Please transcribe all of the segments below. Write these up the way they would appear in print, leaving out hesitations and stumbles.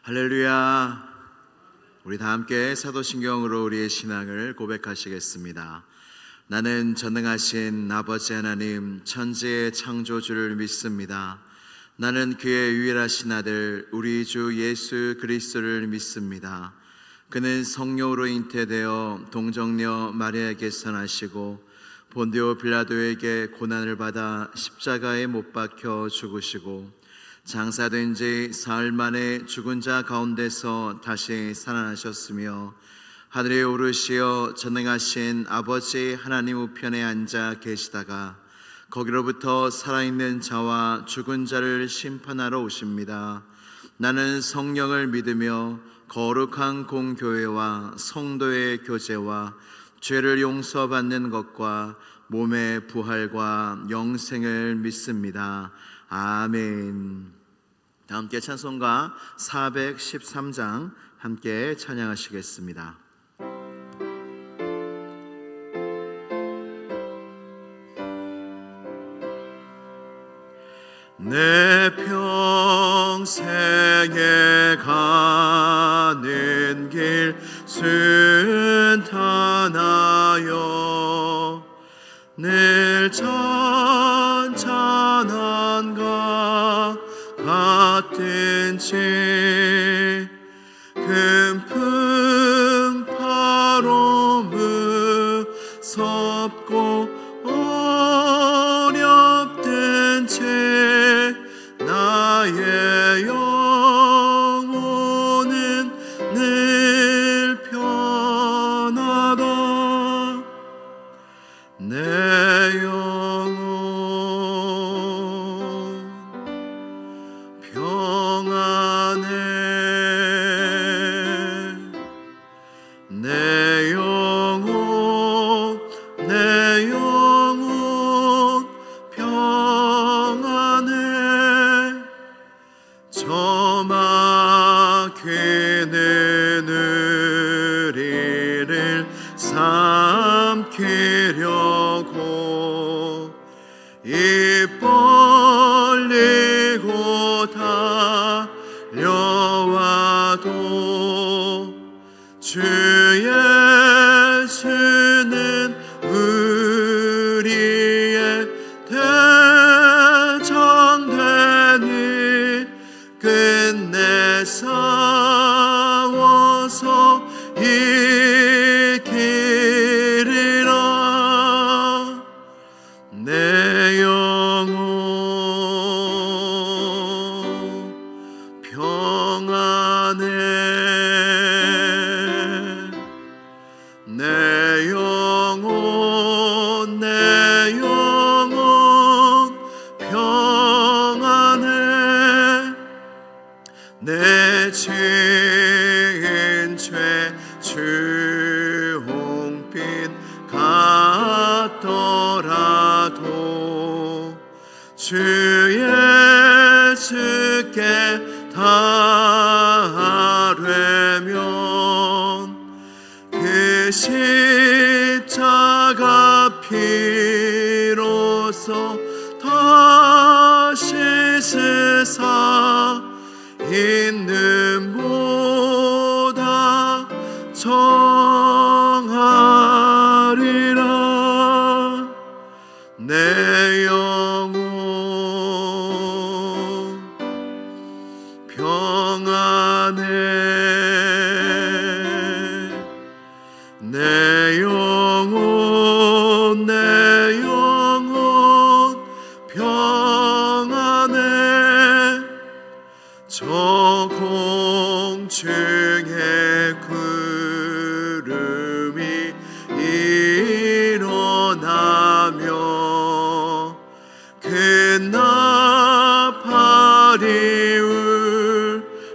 할렐루야. 우리 다 함께 사도신경으로 우리의 신앙을 고백하시겠습니다. 나는 전능하신 아버지 하나님 천지의 창조주를 믿습니다. 나는 그의 유일하신 아들 우리 주 예수 그리스도를 믿습니다. 그는 성령으로 잉태되어 동정녀 마리아에게서 나시고 본디오 빌라도에게 고난을 받아 십자가에 못 박혀 죽으시고 장사된 지 사흘 만에 죽은 자 가운데서 다시 살아나셨으며 하늘에 오르시어 전능하신 아버지 하나님 우편에 앉아 계시다가 거기로부터 살아있는 자와 죽은 자를 심판하러 오십니다. 나는 성령을 믿으며 거룩한 공교회와 성도의 교제와 죄를 용서받는 것과 몸의 부활과 영생을 믿습니다. 아멘. 다 함께 찬송가 413장 함께 찬양하시겠습니다. 내 평생에 가는 길 순탄하여 늘 찬찬한가 같은지 금풍 바로 무섭고 어렵든지 나의 영혼은 늘 편하다. 내 영혼 평안해. 내 영혼 평안해. 저 막히는 우리를 삼키려고 입 벌리고 달려와도 주 예수는 우리의 대장되니 끝내 싸워서 이기리라. 내 영혼 평안해. 내 영혼 평안해. 내 죄인 죄 주홍빛 같더라도 주 예수께 달되면 그 십자가 피로써 다시 세상 있는 보다 정하리라. 내 영혼 평안해. 내 영혼 평안해. 저 공중에 구름이 일어나며 그 나팔이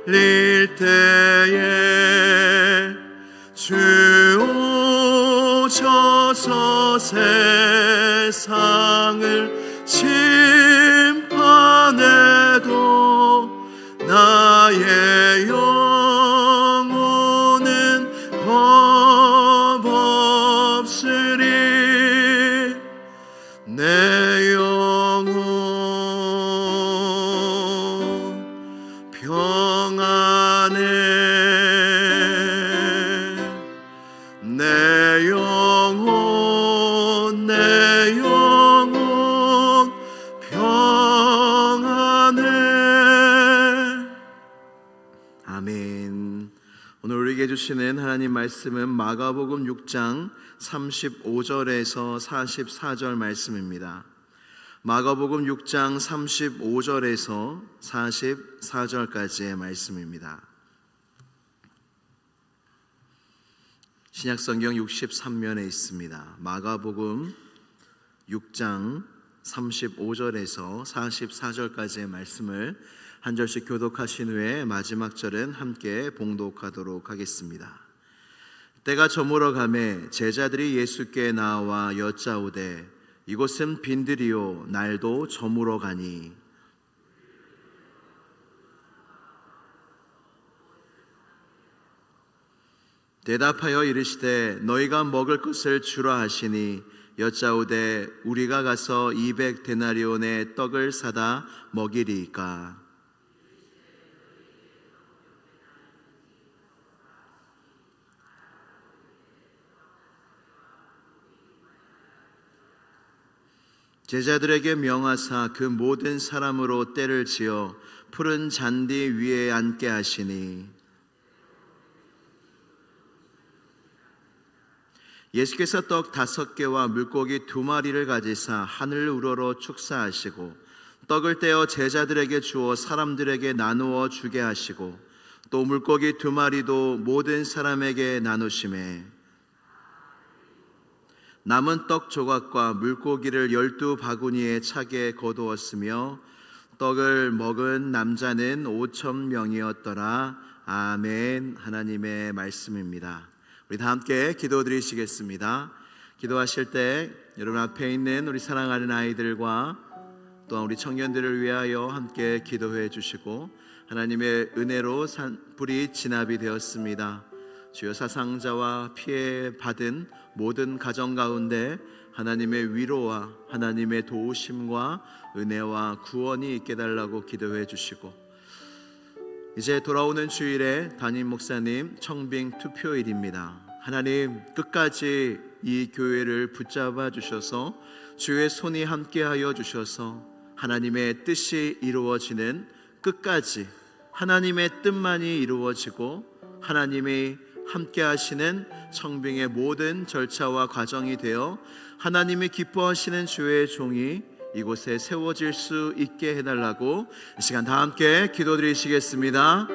울릴 때에 주 오셔서 세상을 심판해도 나의 영혼은 법 없으리. 내 영혼 평안. 내 영혼 평안해. 아멘. 오늘 우리에게 주시는 하나님 말씀은 마가복음 6장 35절에서 44절 말씀입니다. 마가복음 6장 35절에서 44절까지의 말씀입니다. 신약성경 63면에 있습니다. 마가복음 6장 35절에서 44절까지의 말씀을 한 절씩 교독하신 후에 마지막 절은 함께 봉독하도록 하겠습니다. 때가 저물어 가매 제자들이 예수께 나와 여짜오되 이곳은 빈들이요 날도 저물어 가니 대답하여 이르시되 너희가 먹을 것을 주라 하시니 여짜오되 우리가 가서 200데나리온의 떡을 사다 먹이리이까. 제자들에게 명하사 그 모든 사람으로 때를 지어 푸른 잔디 위에 앉게 하시니 예수께서 떡 5개와 물고기 2마리를 가지사 하늘 우러러 축사하시고 떡을 떼어 제자들에게 주어 사람들에게 나누어 주게 하시고 또 물고기 2마리도 모든 사람에게 나누시매 남은 떡 조각과 물고기를 12바구니에 차게 거두었으며 떡을 먹은 남자는 5,000명이었더라. 아멘. 하나님의 말씀입니다. 우리 다 함께 기도드리시겠습니다. 기도하실 때 여러분 앞에 있는 우리 사랑하는 아이들과 또한 우리 청년들을 위하여 함께 기도해 주시고 하나님의 은혜로 산불이 진압이 되었습니다. 주여 사상자와 피해 받은 모든 가정 가운데 하나님의 위로와 하나님의 도우심과 은혜와 구원이 있게 달라고 기도해 주시고 이제 돌아오는 주일에 담임 목사님 청빙 투표일입니다. 하나님 끝까지 이 교회를 붙잡아 주셔서 주의 손이 함께하여 주셔서 하나님의 뜻이 이루어지는 끝까지 하나님의 뜻만이 이루어지고 하나님이 함께 하시는 청빙의 모든 절차와 과정이 되어 하나님이 기뻐하시는 주의 종이 이곳에 세워질 수 있게 해달라고 이 시간 다 함께 기도드리시겠습니다.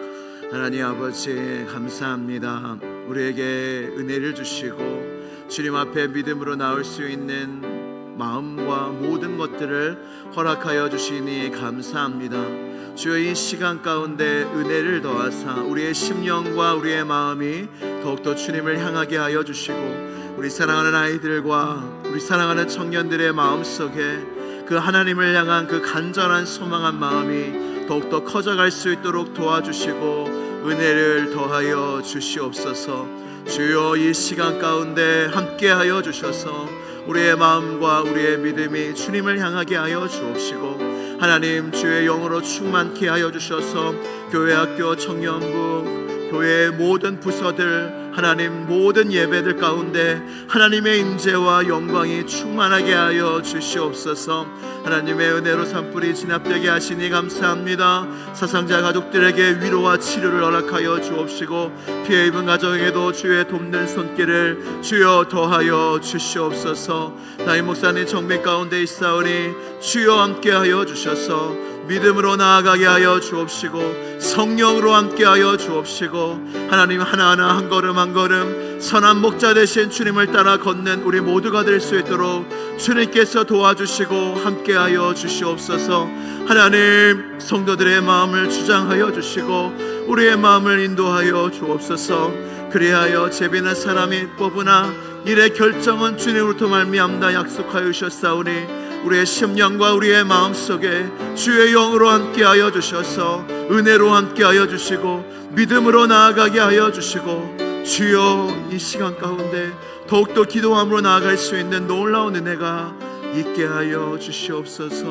하나님 아버지 감사합니다. 우리에게 은혜를 주시고 주님 앞에 믿음으로 나올 수 있는 마음과 모든 것들을 허락하여 주시니 감사합니다. 주여 이 시간 가운데 은혜를 더하사 우리의 심령과 우리의 마음이 더욱더 주님을 향하게 하여 주시고 우리 사랑하는 아이들과 우리 사랑하는 청년들의 마음속에 그 하나님을 향한 그 간절한 소망한 마음이 더욱더 커져갈 수 있도록 도와주시고 은혜를 더하여 주시옵소서. 주여 이 시간 가운데 함께하여 주셔서 우리의 마음과 우리의 믿음이 주님을 향하게 하여 주옵시고 하나님 주의 영으로 충만케 하여 주셔서 교회 학교 청년부 교회의 모든 부서들 하나님 모든 예배들 가운데 하나님의 임재와 영광이 충만하게 하여 주시옵소서. 하나님의 은혜로 산불이 진압되게 하시니 감사합니다. 사상자 가족들에게 위로와 치료를 허락하여 주옵시고 피해 입은 가정에도 주의 돕는 손길을 주여 더하여 주시옵소서. 담임 목사님 정밀 가운데 있사오니 주여 함께하여 주셔서 믿음으로 나아가게 하여 주옵시고 성령으로 함께하여 주옵시고 하나님 하나하나 한 걸음 한 걸음 선한 목자 되신 주님을 따라 걷는 우리 모두가 될 수 있도록 주님께서 도와주시고 함께하여 주시옵소서. 하나님 성도들의 마음을 주장하여 주시고 우리의 마음을 인도하여 주옵소서. 그리하여 제비나 사람이 뽑으나 일의 결정은 주님으로부터 말미암다 약속하여 주셨사오니 우리의 심령과 우리의 마음속에 주의 영으로 함께하여 주셔서 은혜로 함께하여 주시고 믿음으로 나아가게 하여 주시고 주여 이 시간 가운데 더욱더 기도함으로 나아갈 수 있는 놀라운 은혜가 있게 하여 주시옵소서.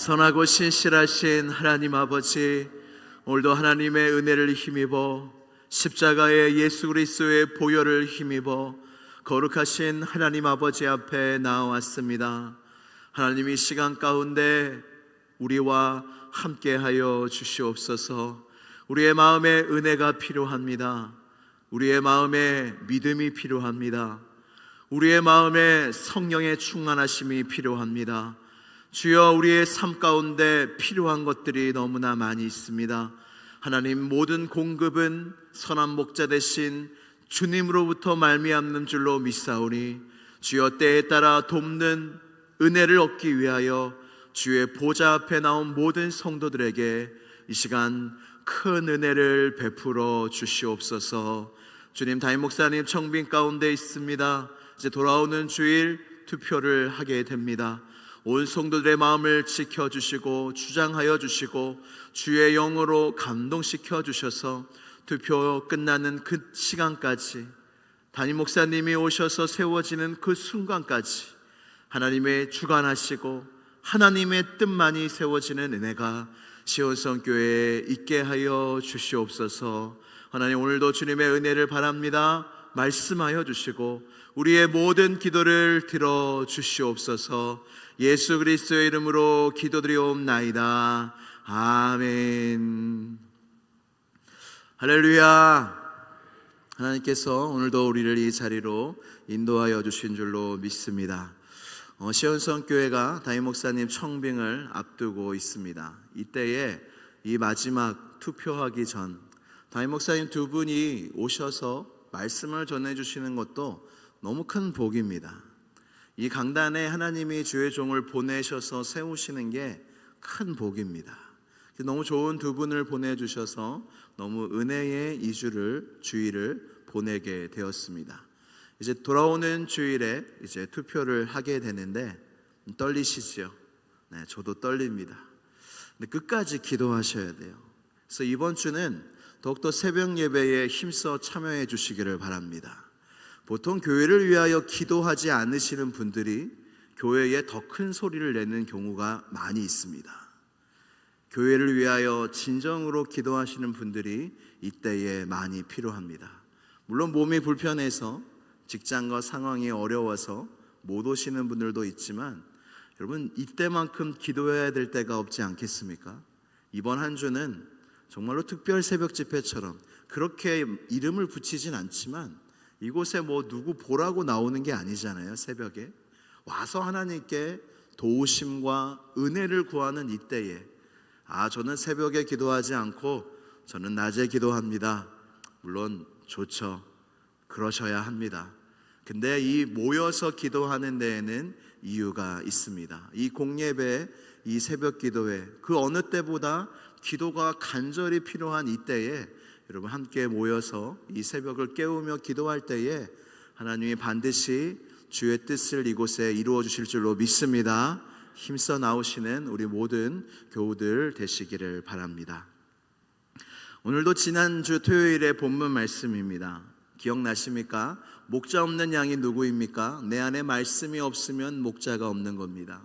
선하고 신실하신 하나님 아버지, 오늘도 하나님의 은혜를 힘입어 십자가의 예수 그리스도의 보혈을 힘입어 거룩하신 하나님 아버지 앞에 나왔습니다. 하나님, 이 시간 가운데 우리와 함께하여 주시옵소서. 우리의 마음에 은혜가 필요합니다. 우리의 마음에 믿음이 필요합니다. 우리의 마음에 성령의 충만하심이 필요합니다. 주여, 우리의 삶 가운데 필요한 것들이 너무나 많이 있습니다. 하나님, 모든 공급은 선한 목자 되신 주님으로부터 말미암는 줄로 믿사오니 주여, 때에 따라 돕는 은혜를 얻기 위하여 주의 보좌 앞에 나온 모든 성도들에게 이 시간 큰 은혜를 베풀어 주시옵소서. 주님, 담임 목사님 청빙 가운데 있습니다. 이제 돌아오는 주일 투표를 하게 됩니다. 온 성도들의 마음을 지켜주시고 주장하여 주시고 주의 영으로 감동시켜 주셔서 투표 끝나는 그 시간까지, 담임 목사님이 오셔서 세워지는 그 순간까지 하나님의 주관하시고 하나님의 뜻만이 세워지는 은혜가 시온성교회에 있게 하여 주시옵소서. 하나님, 오늘도 주님의 은혜를 바랍니다. 말씀하여 주시고 우리의 모든 기도를 들어 주시옵소서. 예수 그리스도의 이름으로 기도드리옵나이다. 아멘. 할렐루야. 하나님께서 오늘도 우리를 이 자리로 인도하여 주신 줄로 믿습니다. 시온성교회가 담임 목사님 청빙을 앞두고 있습니다. 이때에 이 마지막 투표하기 전 담임 목사님 두 분이 오셔서 말씀을 전해주시는 것도 너무 큰 복입니다. 이 강단에 하나님이 주의 종을 보내셔서 세우시는 게 큰 복입니다. 너무 좋은 두 분을 보내주셔서 너무 은혜의 주일을 보내게 되었습니다. 이제 돌아오는 주일에 이제 투표를 하게 되는데 떨리시죠? 네, 저도 떨립니다. 근데 끝까지 기도하셔야 돼요. 그래서 이번 주는 더욱더 새벽 예배에 힘써 참여해 주시기를 바랍니다. 보통 교회를 위하여 기도하지 않으시는 분들이 교회에 더 큰 소리를 내는 경우가 많이 있습니다. 교회를 위하여 진정으로 기도하시는 분들이 이때에 많이 필요합니다. 물론 몸이 불편해서 직장과 상황이 어려워서 못 오시는 분들도 있지만 여러분, 이때만큼 기도해야 될 때가 없지 않겠습니까? 이번 한 주는 정말로 특별 새벽 집회처럼 그렇게 이름을 붙이진 않지만 이곳에 뭐 누구 보라고 나오는 게 아니잖아요. 새벽에 와서 하나님께 도우심과 은혜를 구하는 이때에 저는 새벽에 기도하지 않고 저는 낮에 기도합니다. 물론 좋죠. 그러셔야 합니다. 근데 이 모여서 기도하는 데에는 이유가 있습니다. 이 공예배, 이 새벽 기도회, 그 어느 때보다 기도가 간절히 필요한 이때에 여러분 함께 모여서 이 새벽을 깨우며 기도할 때에 하나님이 반드시 주의 뜻을 이곳에 이루어 주실 줄로 믿습니다. 힘써 나오시는 우리 모든 교우들 되시기를 바랍니다. 오늘도 지난주 토요일의 본문 말씀입니다. 기억나십니까? 목자 없는 양이 누구입니까? 내 안에 말씀이 없으면 목자가 없는 겁니다.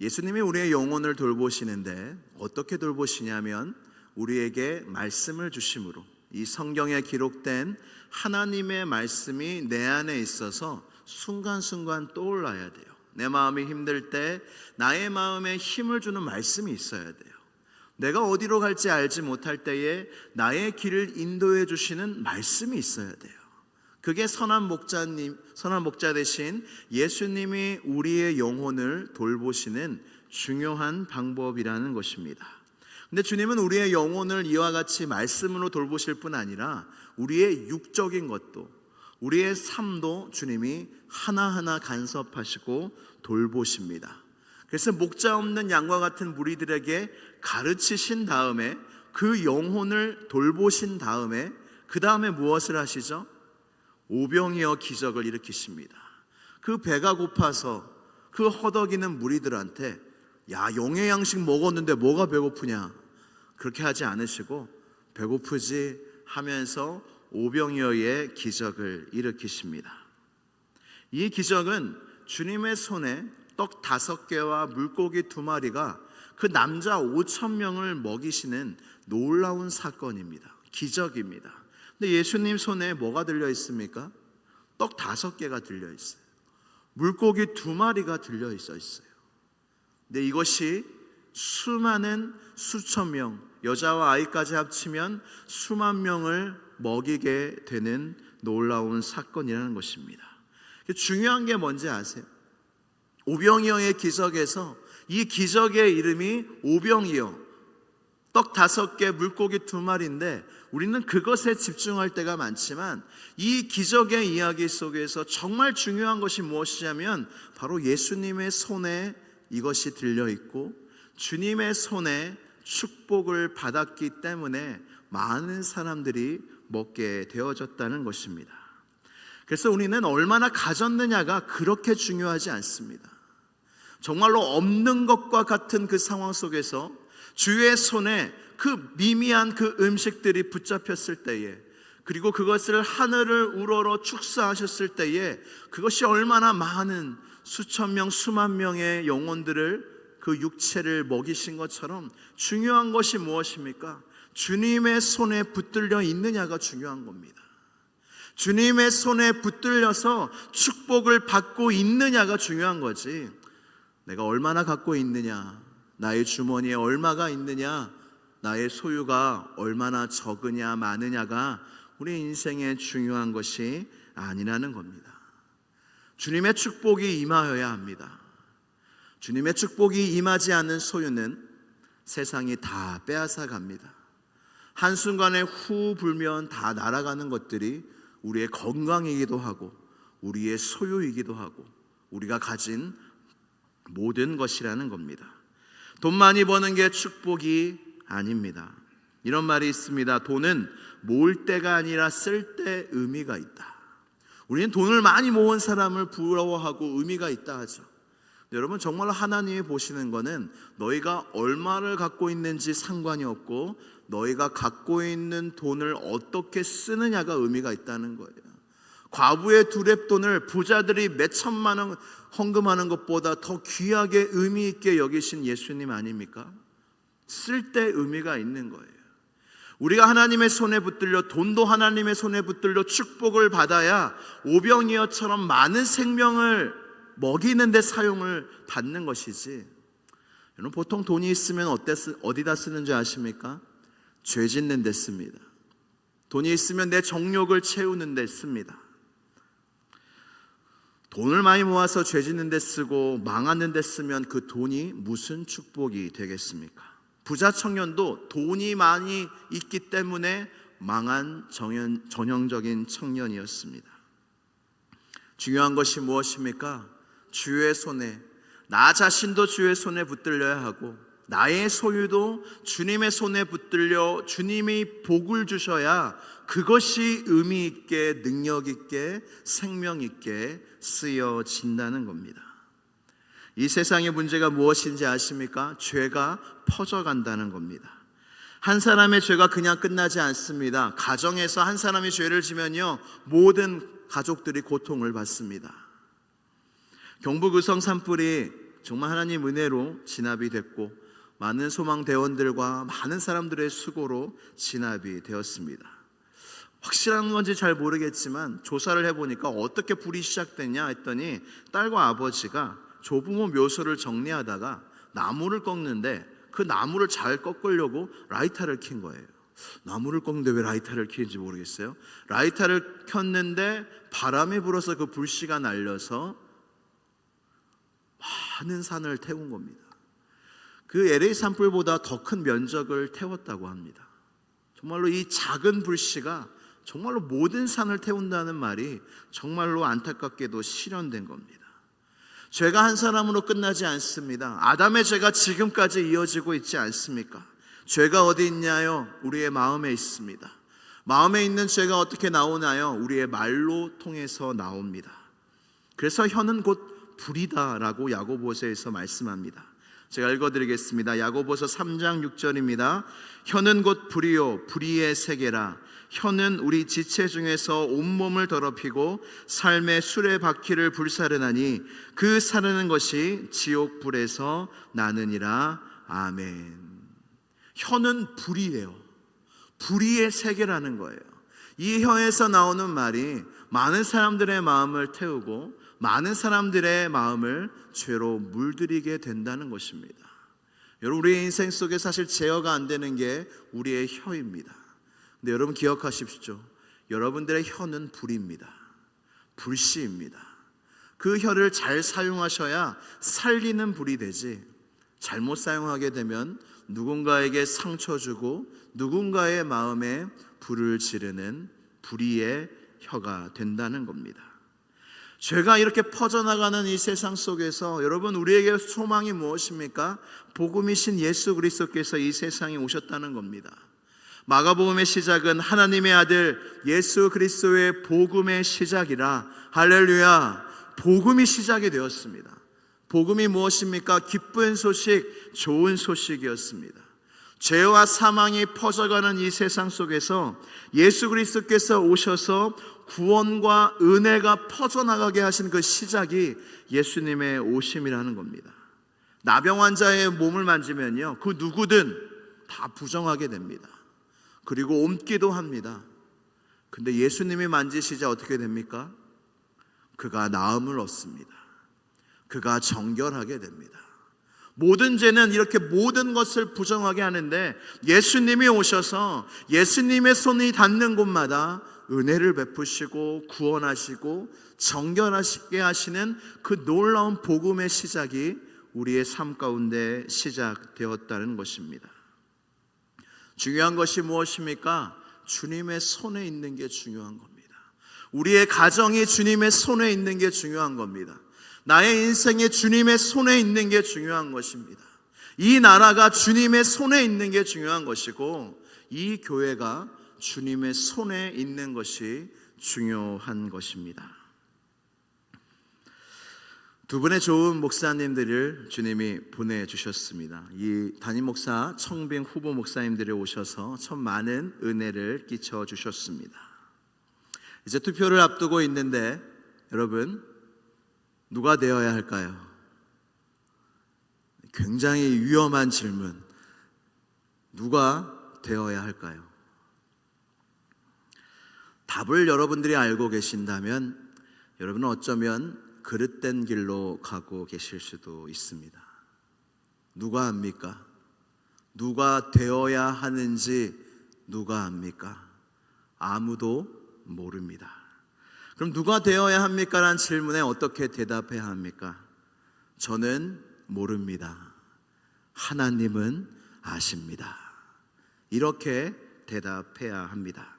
예수님이 우리의 영혼을 돌보시는데 어떻게 돌보시냐면 우리에게 말씀을 주심으로, 이 성경에 기록된 하나님의 말씀이 내 안에 있어서 순간순간 떠올라야 돼요. 내 마음이 힘들 때 나의 마음에 힘을 주는 말씀이 있어야 돼요. 내가 어디로 갈지 알지 못할 때에 나의 길을 인도해 주시는 말씀이 있어야 돼요. 그게 선한 목자 되신 예수님이 우리의 영혼을 돌보시는 중요한 방법이라는 것입니다. 근데 주님은 우리의 영혼을 이와 같이 말씀으로 돌보실 뿐 아니라 우리의 육적인 것도, 우리의 삶도 주님이 하나하나 간섭하시고 돌보십니다. 그래서 목자 없는 양과 같은 무리들에게 가르치신 다음에 그 영혼을 돌보신 다음에 그 다음에 무엇을 하시죠? 오병이어 기적을 일으키십니다. 그 배가 고파서 그 허덕이는 무리들한테 야, 영의 양식 먹었는데 뭐가 배고프냐, 그렇게 하지 않으시고 배고프지 하면서 오병이어의 기적을 일으키십니다. 이 기적은 주님의 손에 떡 5개와 물고기 2마리가 그 남자 5,000명을 먹이시는 놀라운 사건입니다. 기적입니다. 근데 예수님 손에 뭐가 들려 있습니까? 떡 5개가 들려 있어요. 물고기 2마리가 들려 있어요. 근데 이것이 수많은 수천 명, 여자와 아이까지 합치면 수만 명을 먹이게 되는 놀라운 사건이라는 것입니다. 중요한 게 뭔지 아세요? 오병이어의 기적에서 이 기적의 이름이 오병이어, 떡 5개, 물고기 2마리인데 우리는 그것에 집중할 때가 많지만 이 기적의 이야기 속에서 정말 중요한 것이 무엇이냐면 바로 예수님의 손에 이것이 들려있고 주님의 손에 축복을 받았기 때문에 많은 사람들이 먹게 되어졌다는 것입니다. 그래서 우리는 얼마나 가졌느냐가 그렇게 중요하지 않습니다. 정말로 없는 것과 같은 그 상황 속에서 주의 손에 그 미미한 그 음식들이 붙잡혔을 때에, 그리고 그것을 하늘을 우러러 축사하셨을 때에 그것이 얼마나 많은 수천 명, 수만 명의 영혼들을, 그 육체를 먹이신 것처럼 중요한 것이 무엇입니까? 주님의 손에 붙들려 있느냐가 중요한 겁니다. 주님의 손에 붙들려서 축복을 받고 있느냐가 중요한 거지, 내가 얼마나 갖고 있느냐, 나의 주머니에 얼마가 있느냐, 나의 소유가 얼마나 적으냐 많으냐가 우리 인생에 중요한 것이 아니라는 겁니다. 주님의 축복이 임하여야 합니다. 주님의 축복이 임하지 않는 소유는 세상이 다 빼앗아 갑니다. 한순간에 후 불면 다 날아가는 것들이 우리의 건강이기도 하고 우리의 소유이기도 하고 우리가 가진 모든 것이라는 겁니다. 돈 많이 버는 게 축복이 아닙니다. 이런 말이 있습니다. 돈은 모을 때가 아니라 쓸 때 의미가 있다. 우리는 돈을 많이 모은 사람을 부러워하고 의미가 있다 하죠. 여러분, 정말로 하나님이 보시는 거는 너희가 얼마를 갖고 있는지 상관이 없고 너희가 갖고 있는 돈을 어떻게 쓰느냐가 의미가 있다는 거예요. 과부의 2렙돈을 부자들이 몇 천만 원 헌금하는 것보다 더 귀하게 의미 있게 여기신 예수님 아닙니까? 쓸 때 의미가 있는 거예요. 우리가 하나님의 손에 붙들려, 돈도 하나님의 손에 붙들려 축복을 받아야 오병이어처럼 많은 생명을 먹이는 데 사용을 받는 것이지, 여러분, 보통 돈이 있으면 어디다 쓰는지 아십니까? 죄 짓는 데 씁니다. 돈이 있으면 내 정욕을 채우는 데 씁니다. 돈을 많이 모아서 죄 짓는 데 쓰고 망하는 데 쓰면 그 돈이 무슨 축복이 되겠습니까? 부자 청년도 돈이 많이 있기 때문에 망한 전형적인 청년이었습니다. 중요한 것이 무엇입니까? 주의 손에, 나 자신도 주의 손에 붙들려야 하고 나의 소유도 주님의 손에 붙들려 주님이 복을 주셔야 그것이 의미 있게, 능력 있게, 생명 있게 쓰여진다는 겁니다. 이 세상의 문제가 무엇인지 아십니까? 죄가 퍼져간다는 겁니다. 한 사람의 죄가 그냥 끝나지 않습니다. 가정에서 한 사람이 죄를 지면요, 모든 가족들이 고통을 받습니다. 경북 의성 산불이 정말 하나님 은혜로 진압이 됐고 많은 소망대원들과 많은 사람들의 수고로 진압이 되었습니다. 확실한 건지 잘 모르겠지만 조사를 해보니까 어떻게 불이 시작됐냐 했더니 딸과 아버지가 조부모 묘소를 정리하다가 나무를 꺾는데 그 나무를 잘 꺾으려고 라이터를 킨 거예요. 나무를 꺾는데 왜 라이터를 켜는지 모르겠어요. 라이터를 켰는데 바람이 불어서 그 불씨가 날려서 많은 산을 태운 겁니다. 그 LA 산불보다 더 큰 면적을 태웠다고 합니다. 정말로 이 작은 불씨가 정말로 모든 산을 태운다는 말이 정말로 안타깝게도 실현된 겁니다. 죄가 한 사람으로 끝나지 않습니다. 아담의 죄가 지금까지 이어지고 있지 않습니까? 죄가 어디 있냐요? 우리의 마음에 있습니다. 마음에 있는 죄가 어떻게 나오나요? 우리의 말로 통해서 나옵니다. 그래서 혀는 곧 불이다라고 야고보서에서 말씀합니다. 제가 읽어드리겠습니다. 야고보서 3장 6절입니다. 혀는 곧 불이요 불의의 세계라. 혀는 우리 지체 중에서 온몸을 더럽히고 삶의 수레바퀴를 불사르나니 그 사르는 것이 지옥불에서 나느니라. 아멘. 혀는 불이에요. 불의의 세계라는 거예요. 이 혀에서 나오는 말이 많은 사람들의 마음을 태우고 많은 사람들의 마음을 죄로 물들이게 된다는 것입니다. 여러분, 우리의 인생 속에 사실 제어가 안 되는 게 우리의 혀입니다. 근데 여러분 기억하십시오. 여러분들의 혀는 불입니다. 불씨입니다. 그 혀를 잘 사용하셔야 살리는 불이 되지, 잘못 사용하게 되면 누군가에게 상처 주고 누군가의 마음에 불을 지르는 불의의 혀가 된다는 겁니다. 죄가 이렇게 퍼져나가는 이 세상 속에서 여러분, 우리에게 소망이 무엇입니까? 복음이신 예수 그리스도께서 이 세상에 오셨다는 겁니다. 마가복음의 시작은 하나님의 아들 예수 그리스도의 복음의 시작이라. 할렐루야. 복음이 시작이 되었습니다. 복음이 무엇입니까? 기쁜 소식, 좋은 소식이었습니다. 죄와 사망이 퍼져가는 이 세상 속에서 예수 그리스도께서 오셔서 구원과 은혜가 퍼져나가게 하신 그 시작이 예수님의 오심이라는 겁니다. 나병 환자의 몸을 만지면요, 그 누구든 다 부정하게 됩니다. 그리고 옮기도 합니다. 근데 예수님이 만지시자 어떻게 됩니까? 그가 나음을 얻습니다. 그가 정결하게 됩니다. 모든 죄는 이렇게 모든 것을 부정하게 하는데 예수님이 오셔서 예수님의 손이 닿는 곳마다 은혜를 베푸시고 구원하시고 정결하시게 하시는 그 놀라운 복음의 시작이 우리의 삶 가운데 시작되었다는 것입니다. 중요한 것이 무엇입니까? 주님의 손에 있는 게 중요한 겁니다. 우리의 가정이 주님의 손에 있는 게 중요한 겁니다. 나의 인생이 주님의 손에 있는 게 중요한 것입니다. 이 나라가 주님의 손에 있는 게 중요한 것이고, 이 교회가 주님의 손에 있는 것이 중요한 것입니다. 두 분의 좋은 목사님들을 주님이 보내주셨습니다. 이 담임 목사 청빙 후보 목사님들이 오셔서 참 많은 은혜를 끼쳐주셨습니다. 이제 투표를 앞두고 있는데 여러분, 누가 되어야 할까요? 굉장히 위험한 질문. 누가 되어야 할까요? 답을 여러분들이 알고 계신다면 여러분은 어쩌면 그릇된 길로 가고 계실 수도 있습니다. 누가 압니까? 누가 되어야 하는지 누가 압니까? 아무도 모릅니다. 그럼 누가 되어야 합니까? 라는 질문에 어떻게 대답해야 합니까? 저는 모릅니다. 하나님은 아십니다. 이렇게 대답해야 합니다.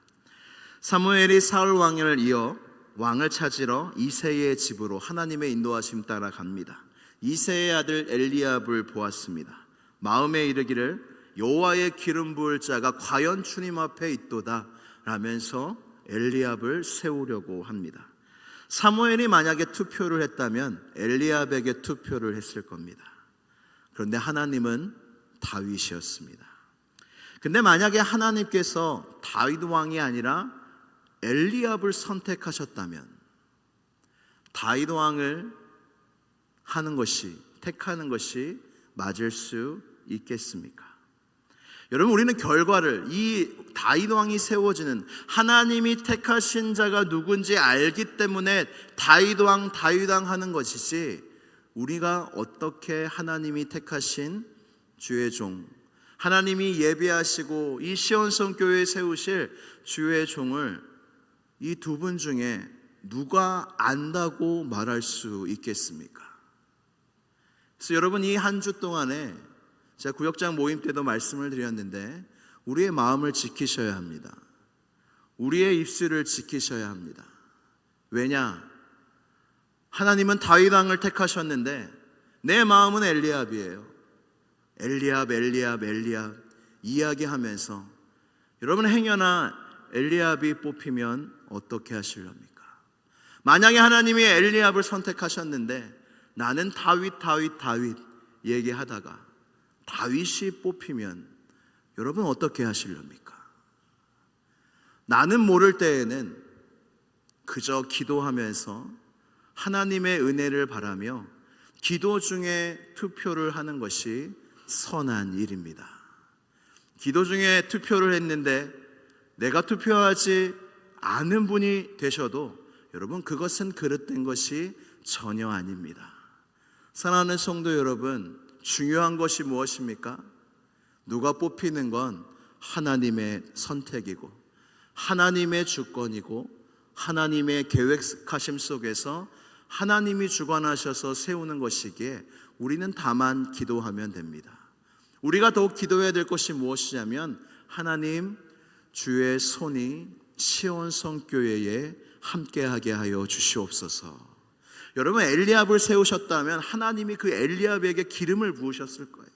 사무엘이 사울 왕을 이어 왕을 찾으러 이새의 집으로 하나님의 인도하심 따라 갑니다. 이새의 아들 엘리압을 보았습니다. 마음에 이르기를 여호와의 기름 부을 자가 과연 주님 앞에 있도다 라면서 엘리압을 세우려고 합니다. 사무엘이 만약에 투표를 했다면 엘리압에게 투표를 했을 겁니다. 그런데 하나님은 다윗이었습니다. 근데 만약에 하나님께서 다윗 왕이 아니라 엘리압을 선택하셨다면 다윗 왕을 택하는 것이 맞을 수 있겠습니까? 여러분, 우리는 결과를, 이 다윗 왕이 세워지는, 하나님이 택하신 자가 누군지 알기 때문에 다윗 왕 하는 것이지, 우리가 어떻게 하나님이 택하신 주의 종, 하나님이 예비하시고 이 시온성 교회에 세우실 주의 종을 이 두 분 중에 누가 안다고 말할 수 있겠습니까? 그래서 여러분, 이 한 주 동안에 제가 구역장 모임 때도 말씀을 드렸는데 우리의 마음을 지키셔야 합니다. 우리의 입술을 지키셔야 합니다. 왜냐? 하나님은 다윗 왕을 택하셨는데 내 마음은 엘리압이에요. 엘리압 이야기하면서 여러분, 행여나 엘리압이 뽑히면 어떻게 하실랍니까? 만약에 하나님이 엘리압을 선택하셨는데 나는 다윗 얘기하다가 다윗이 뽑히면 여러분 어떻게 하실랍니까? 나는 모를 때에는 그저 기도하면서 하나님의 은혜를 바라며 기도 중에 투표를 하는 것이 선한 일입니다. 기도 중에 투표를 했는데 내가 투표하지 않은 분이 되셔도 여러분, 그것은 그릇된 것이 전혀 아닙니다. 사랑하는 성도 여러분, 중요한 것이 무엇입니까? 누가 뽑히는 건 하나님의 선택이고 하나님의 주권이고 하나님의 계획하심 속에서 하나님이 주관하셔서 세우는 것이기에 우리는 다만 기도하면 됩니다. 우리가 더욱 기도해야 될 것이 무엇이냐면, 하나님, 주의 손이 시온성교회에 함께하게 하여 주시옵소서. 여러분, 엘리압을 세우셨다면 하나님이 그 엘리압에게 기름을 부으셨을 거예요.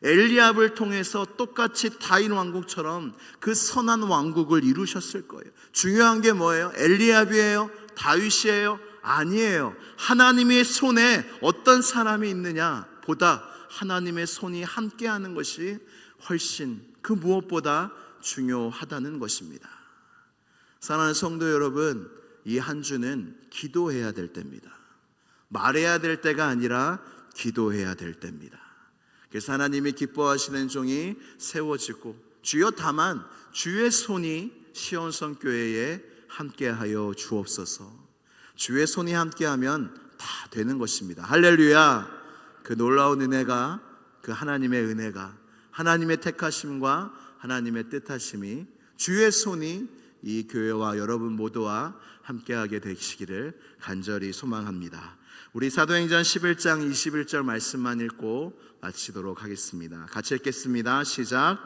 엘리압을 통해서 똑같이 다윗 왕국처럼 그 선한 왕국을 이루셨을 거예요. 중요한 게 뭐예요? 엘리압이에요? 다윗이에요? 아니에요. 하나님의 손에 어떤 사람이 있느냐 보다 하나님의 손이 함께하는 것이 훨씬 그 무엇보다 중요하다는 것입니다. 사랑하는 성도 여러분, 이 한 주는 기도해야 될 때입니다. 말해야 될 때가 아니라 기도해야 될 때입니다. 그래서 하나님이 기뻐하시는 종이 세워지고, 주여 다만 주의 손이 시온성 교회에 함께하여 주옵소서. 주의 손이 함께하면 다 되는 것입니다. 할렐루야. 그 놀라운 은혜가, 그 하나님의 은혜가, 하나님의 택하심과 하나님의 뜻하심이, 주의 손이 이 교회와 여러분 모두와 함께하게 되시기를 간절히 소망합니다. 우리 사도행전 11장 21절 말씀만 읽고 마치도록 하겠습니다. 같이 읽겠습니다. 시작.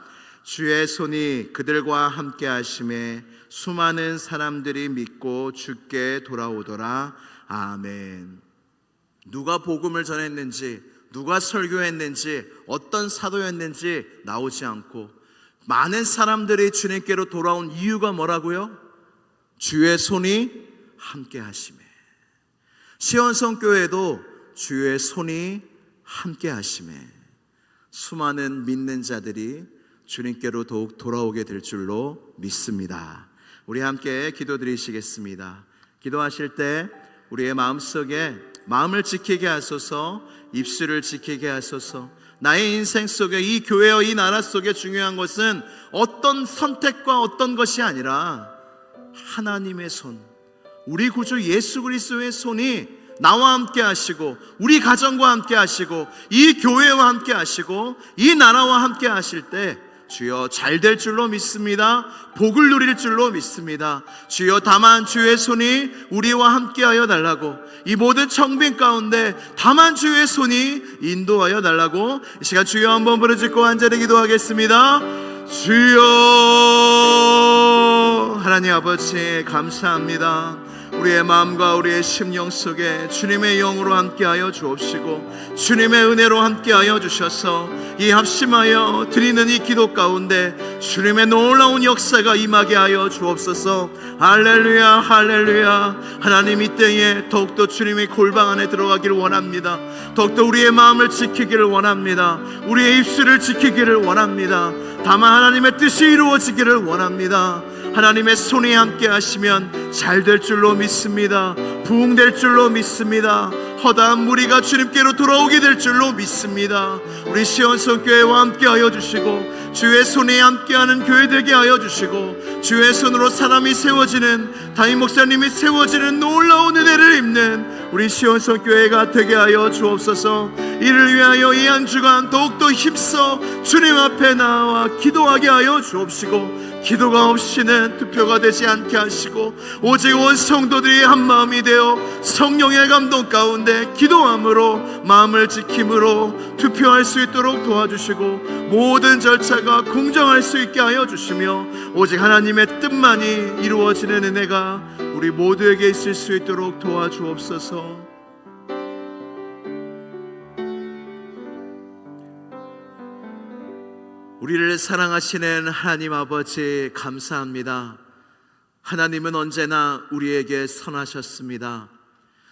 주의 손이 그들과 함께 하심에 수많은 사람들이 믿고 주께 돌아오더라. 아멘. 누가 복음을 전했는지, 누가 설교했는지, 어떤 사도였는지 나오지 않고 많은 사람들이 주님께로 돌아온 이유가 뭐라고요? 주의 손이 함께 하심에. 시온성 교회도 주의 손이 함께 하심에 수많은 믿는 자들이 주님께로 더욱 돌아오게 될 줄로 믿습니다. 우리 함께 기도드리시겠습니다. 기도하실 때 우리의 마음속에 마음을 지키게 하소서, 입술을 지키게 하소서. 나의 인생 속에, 이 교회와 이 나라 속에 중요한 것은 어떤 선택과 어떤 것이 아니라 하나님의 손, 우리 구주 예수 그리스도의 손이 나와 함께 하시고, 우리 가정과 함께 하시고, 이 교회와 함께 하시고, 이 나라와 함께 하실 때 주여 잘 될 줄로 믿습니다. 복을 누릴 줄로 믿습니다. 주여 다만 주의 손이 우리와 함께하여 달라고, 이 모든 청빈 가운데 다만 주의 손이 인도하여 달라고 이 시간 주여 한번 부르짖고 간절히 기도하겠습니다. 주여. 하나님 아버지 감사합니다. 우리의 마음과 우리의 심령 속에 주님의 영으로 함께하여 주옵시고, 주님의 은혜로 함께하여 주셔서 이 합심하여 드리는 이 기도 가운데 주님의 놀라운 역사가 임하게 하여 주옵소서. 할렐루야, 할렐루야. 하나님, 이 때에 더욱더 주님의 골방 안에 들어가기를 원합니다. 더욱더 우리의 마음을 지키기를 원합니다. 우리의 입술을 지키기를 원합니다. 다만 하나님의 뜻이 이루어지기를 원합니다. 하나님의 손이 함께 하시면 잘 될 줄로 믿습니다. 부흥될 줄로 믿습니다. 허다한 무리가 주님께로 돌아오게 될 줄로 믿습니다. 우리 시온성 교회와 함께하여 주시고, 주의 손에 함께하는 교회 되게 하여 주시고, 주의 손으로 사람이 세워지는, 담임 목사님이 세워지는 놀라운 은혜를 입는 우리 시온성 교회가 되게 하여 주옵소서. 이를 위하여 이 한 주간 더욱더 힘써 주님 앞에 나와 기도하게 하여 주옵시고, 기도가 없이는 투표가 되지 않게 하시고, 오직 온 성도들이 한 마음이 되어 성령의 감동 가운데 기도함으로, 마음을 지킴으로 투표할 수 있도록 도와주시고, 모든 절차가 공정할 수 있게 하여 주시며, 오직 하나님의 뜻만이 이루어지는 은혜가 우리 모두에게 있을 수 있도록 도와주옵소서. 우리를 사랑하시는 하나님 아버지 감사합니다. 하나님은 언제나 우리에게 선하셨습니다.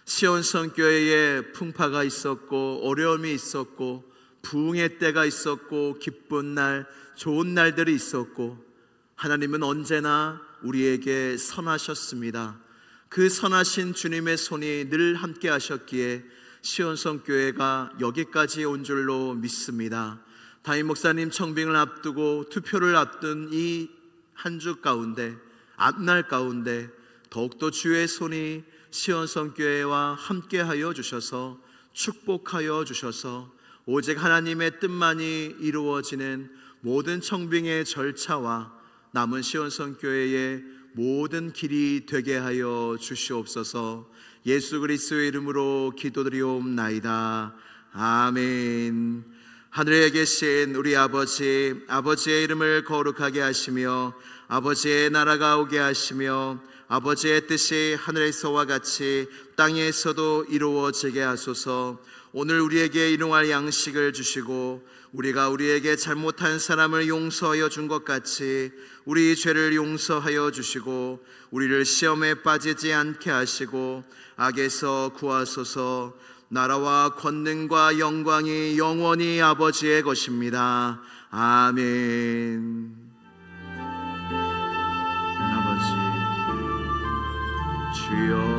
시온성 교회에 풍파가 있었고, 어려움이 있었고, 부흥의 때가 있었고, 기쁜 날, 좋은 날들이 있었고, 하나님은 언제나 우리에게 선하셨습니다. 그 선하신 주님의 손이 늘 함께 하셨기에 시온성 교회가 여기까지 온 줄로 믿습니다. 담임 목사님 청빙을 앞두고 투표를 앞둔 이 한 주 가운데, 앞날 가운데 더욱더 주의 손이 시온성교회와 함께하여 주셔서 축복하여 주셔서 오직 하나님의 뜻만이 이루어지는 모든 청빙의 절차와 남은 시온성교회의 모든 길이 되게 하여 주시옵소서. 예수 그리스도의 이름으로 기도드리옵나이다. 아멘. 하늘에 계신 우리 아버지, 아버지의 이름을 거룩하게 하시며 아버지의 나라가 오게 하시며 아버지의 뜻이 하늘에서와 같이 땅에서도 이루어지게 하소서. 오늘 우리에게 일용할 양식을 주시고 우리가 우리에게 잘못한 사람을 용서하여 준 것 같이 우리 죄를 용서하여 주시고 우리를 시험에 빠지지 않게 하시고 악에서 구하소서. 나라와 권능과 영광이 영원히 아버지의 것입니다. 아멘. 아버지, 주여